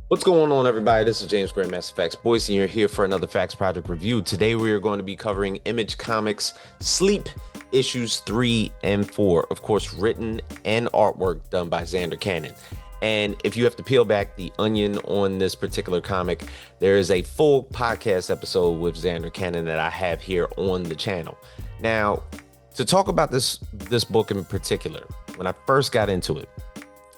What's going on, everybody? This is James Grandmaster Facts Boyce, and you're here for another Facts Project review. Today, we are going to be covering Image Comics Sleep issues 3 and 4, of course, written and artwork done by Zander Cannon. And if you have to peel back the onion on this particular comic, there is a full podcast episode with Zander Cannon that I have here on the channel. Now, to talk about this book in particular, when I first got into it,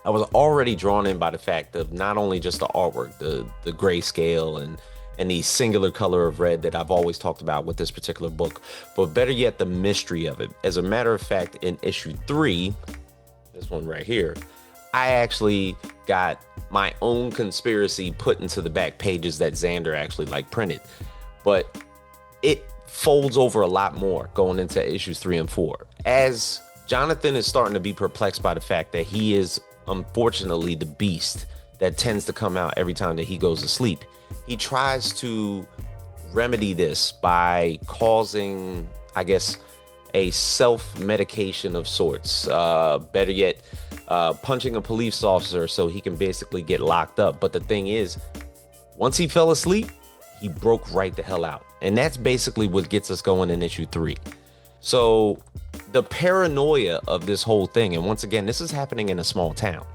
I was already drawn in by the fact of not only just the artwork, the grayscale and the singular color of red that I've always talked about with this particular book, but better yet, the mystery of it. As a matter of fact, in issue 3, this one right here, I actually got my own conspiracy put into the back pages that Zander actually printed, but it folds over a lot more going into issues 3 and 4. As Jonathan is starting to be perplexed by the fact that he is unfortunately the beast that tends to come out every time that he goes to sleep. He tries to remedy this by causing, I guess, a self-medication of sorts. Better yet, punching a police officer so he can basically get locked up. But the thing is, once he fell asleep, he broke right the hell out. And that's basically what gets us going in issue 3. So the paranoia of this whole thing, and once again, this is happening in a small town.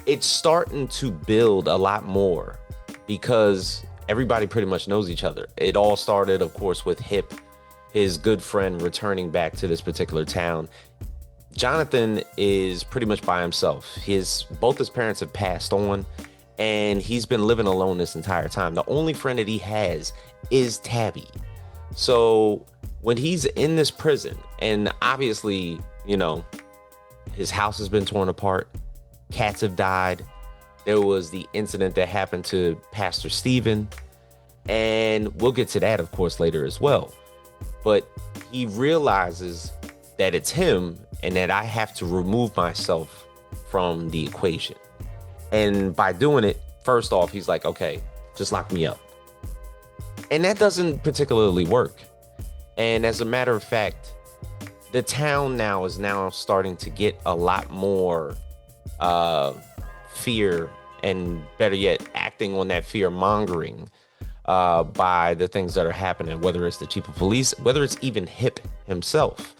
It's starting to build a lot more because everybody pretty much knows each other. It all started, of course, with Hip, his good friend, returning back to this particular town. Jonathan is pretty much by himself. Both his parents have passed on, and he's been living alone this entire time. The only friend that he has is Tabby. So when he's in this prison, and obviously, his house has been torn apart, cats have died. There was the incident that happened to Pastor Stephen, and we'll get to that, of course, later as well. But he realizes that it's him and that I have to remove myself from the equation. And by doing it, first off, he's like, okay, just lock me up. And that doesn't particularly work. And as a matter of fact, the town now is starting to get a lot more fear, and better yet, acting on that fear mongering by the things that are happening, whether it's the chief of police, whether it's even Hip himself.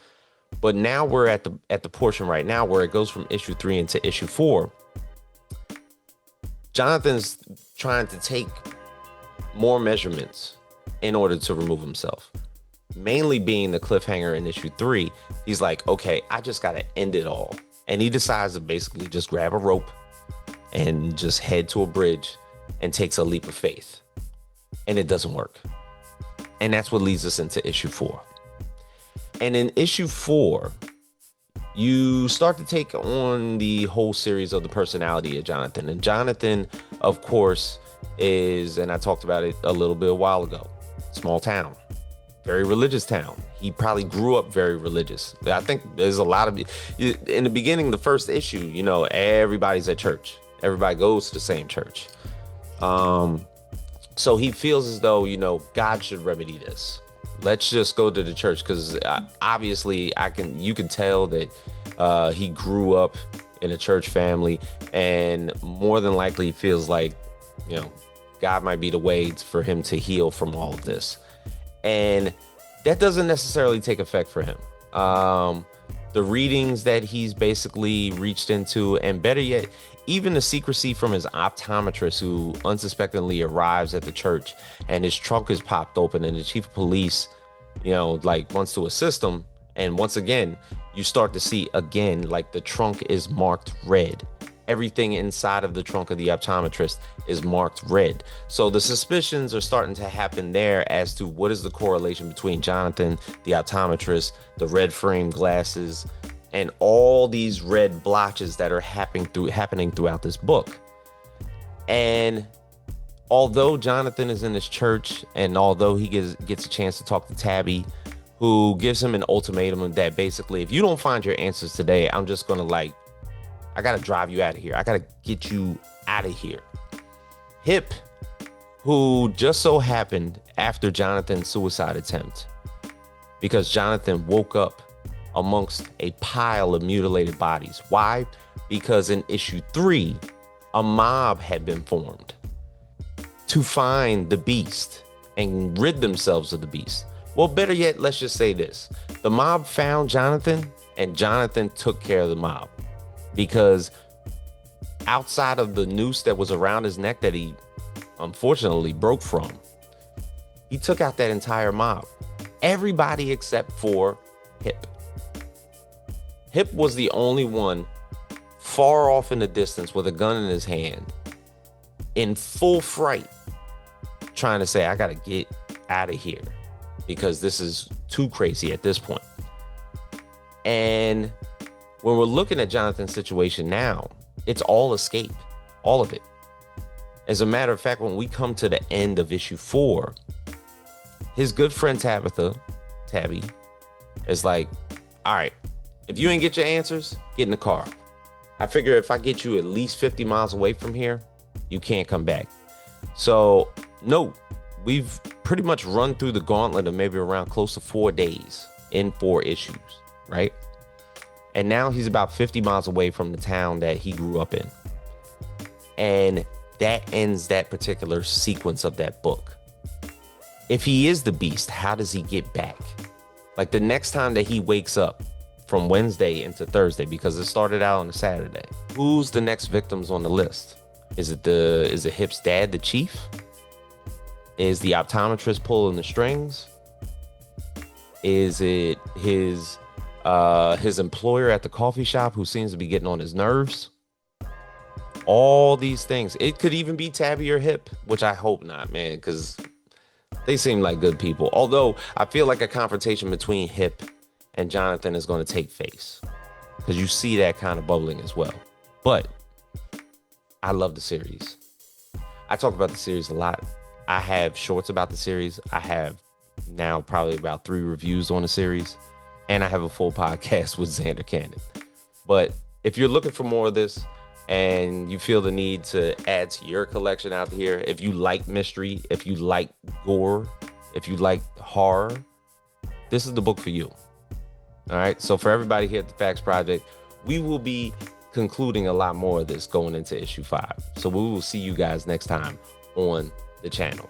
But now we're at the portion right now where it goes from issue 3 into issue 4. Jonathan's trying to take more measurements in order to remove himself. Mainly being the cliffhanger in issue 3, he's like, okay, I just got to end it all. And he decides to basically just grab a rope and just head to a bridge and takes a leap of faith. And it doesn't work. And that's what leads us into issue 4. And in issue 4, you start to take on the whole series of the personality of Jonathan. And Jonathan, of course, is, and I talked about it a little bit a while ago, small town, very religious town. He probably grew up very religious. I think there's a lot of, in the beginning, the first issue, everybody's at church. Everybody goes to the same church. So he feels as though, God should remedy this. Let's just go to the church, because obviously you can tell that he grew up in a church family, and more than likely feels like, God might be the way for him to heal from all of this. And that doesn't necessarily take effect for him. The readings that he's basically reached into, and better yet, even the secrecy from his optometrist, who unsuspectingly arrives at the church and his trunk is popped open, and the chief of police, wants to assist him. And once again, you start to see again, the trunk is marked red. Everything inside of the trunk of the optometrist is marked red. So the suspicions are starting to happen there as to what is the correlation between Jonathan, the optometrist, the red frame glasses, and all these red blotches that are happening throughout this book. And although Jonathan is in this church, and although he gets a chance to talk to Tabby, who gives him an ultimatum that basically, if you don't find your answers today, I'm just going to I got to drive you out of here. I got to get you out of here. Hip, who just so happened after Jonathan's suicide attempt, because Jonathan woke up amongst a pile of mutilated bodies. Why? Because in issue 3, a mob had been formed to find the beast and rid themselves of the beast. Well, better yet, let's just say this. The mob found Jonathan, and Jonathan took care of the mob, because outside of the noose that was around his neck that he unfortunately broke from, he took out that entire mob. Everybody except for Hip. Hip was the only one far off in the distance with a gun in his hand, in full fright, trying to say, I gotta get out of here because this is too crazy at this point. And when we're looking at Jonathan's situation now, it's all escape, all of it. As a matter of fact, when we come to the end of issue 4, his good friend Tabby, is like, all right, if you ain't get your answers, get in the car. I figure if I get you at least 50 miles away from here, you can't come back. So, no, we've pretty much run through the gauntlet of maybe around close to 4 days in 4 issues, right? And now he's about 50 miles away from the town that he grew up in. And that ends that particular sequence of that book. If he is the beast, how does he get back? Like the next time that he wakes up from Wednesday into Thursday, because it started out on a Saturday, who's the next victims on the list? Is it Hip's dad, the chief? Is the optometrist pulling the strings? Is it his employer at the coffee shop who seems to be getting on his nerves? All these things. It could even be Tabby or Hip, which I hope not, man, because they seem like good people. Although I feel like a confrontation between Hip and Jonathan is going to take place, because you see that kind of bubbling as well. But I love the series. I talk about the series a lot. I have shorts about the series. I have now probably about 3 reviews on the series. And I have a full podcast with Zander Cannon. But if you're looking for more of this and you feel the need to add to your collection out here, if you like mystery, if you like gore, if you like horror, this is the book for you. All right. So for everybody here at the Facts Project, we will be concluding a lot more of this going into issue 5. So we will see you guys next time on the channel.